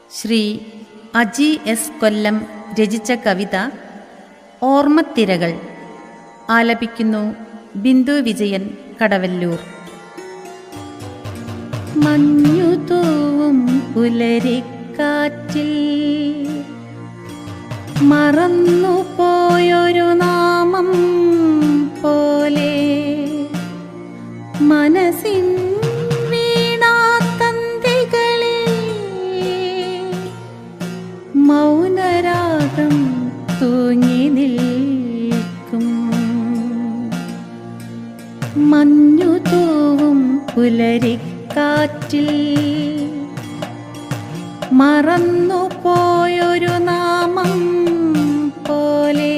Shri Aji S കൊല്ലം രചിച്ച കവിത ഓർമ്മത്തിരകൾ. ആലപിക്കുന്നു ബിന്ദു വിജയൻ, കടവല്ലൂർ. മഞ്ഞുതൂവും പുലരിക്കാറ്റിൽ മറന്നുപോയൊരു നാമം പോലെ മനസ്സിൻ വീണാത്തന്തികളിൽ മൗനരാഗം തൂങ്ങി നിൽക്കും. മഞ്ഞുതൂവും പുലരിക്കാറ്റിൽ മറന്നുപോയൊരു നാമം പോലെ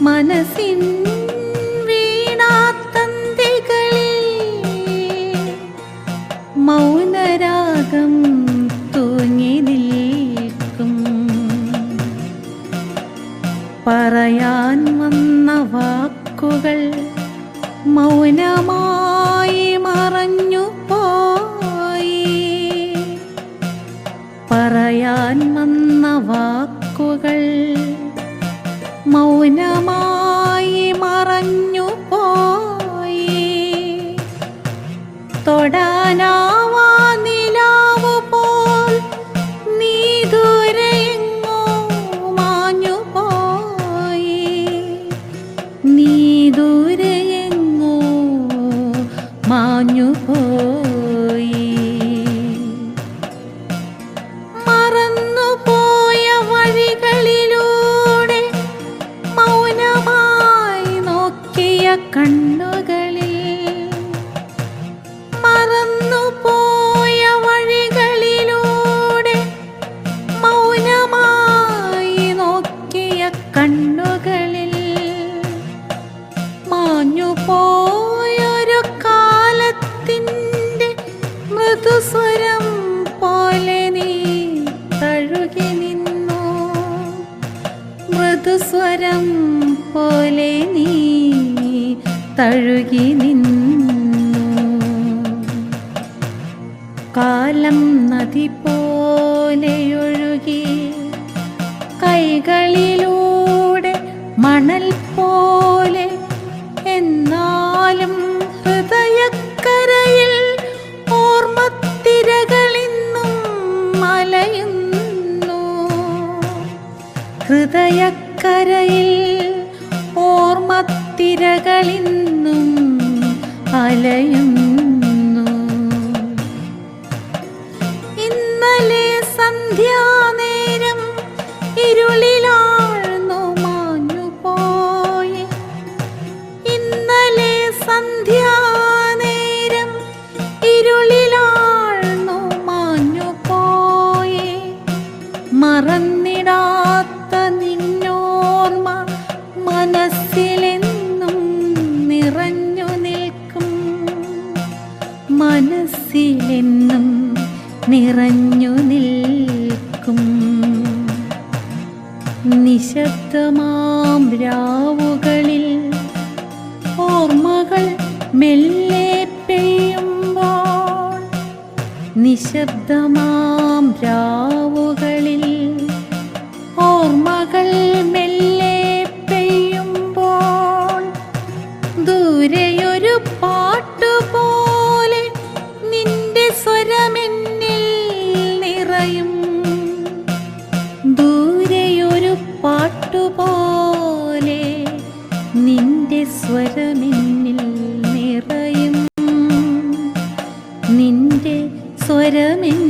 മനസ്സിൻ വീണാത്തന്തികളിൽ മൗനരാഗം തൂങ്ങി നിൽക്കും. പറയാൻ വന്ന വാക്കുകൾ മൗനമായി മറഞ്ഞു പോയി. പറയാൻ വന്ന വാക്കുകൾ മൗനമായി മറഞ്ഞു പോയി. തൊടാനാവാ നിലാവു പോൽ നീ ദൂരെയെങ്ങോ മാഞ്ഞു പോയി. നീ ദൂരെയെങ്ങോ മാഞ്ഞു പോയി. മറന്നുപോയ വഴികളിലൂടെ മൗനമായി നോക്കിയ കണ്ണുകളിൽ, മറന്നുപോയ വഴികളിലൂടെ മൗനമായി നോക്കിയ കണ്ണുകളിൽ മാഞ്ഞുപോയൊരു കാലത്തിൻ്റെ മൃദുസ്വരം പോലെ നീ തഴുകി നിന്നു. മൃദുസ്വരം പോലെ നീ തഴുകി നിന്നു. കാലം നദി പോലെയൊഴുകി കൈകളിലൂടെ മണൽ പോലെ. എന്നാലും ഹൃദയക്കരയിൽ ഓർമ്മത്തിരകളിന്നും അലയുന്നു. ഹൃദയക്കരയിൽ ഓർമ്മത്തിരകളിന്നും അലയുന്നു. ഇന്നലെ സന്ധ്യാനേരം ഇരുളിലാഴ്ന്നു മാഞ്ഞുപോയി. ഇന്നലെ സന്ധ്യാനേരം ഇരുളിലാഴ്ന്നു മാഞ്ഞുപോയി. മറന്നിടാത്ത നിന്നോർമ്മ മനസ്സിലെന്നും നിറഞ്ഞു നിൽക്കും. മനസ്സിലെന്നും നിറഞ്ഞു നിൽക്കും. നിശബ്ദമാം രാവുകളിൽ ഓർമ്മകൾ മെല്ലെ പെയ്യുമ്പോൾ, നിശബ്ദമാം രാവുകളിൽ ഓർമ്മകൾ മെല്ലെ പെയ്യുമ്പോൾ, ദൂരെയൊരു പാട്ടുപോലെ നിന്റെ സ്വരമെന്നിൽ നിറയും. ദൂരെയൊരു പാട്ടുപോലെ നിന്റെ സ്വരമെന്നിൽ നിറയും. നിന്റെ സ്വരമെന്നിൽ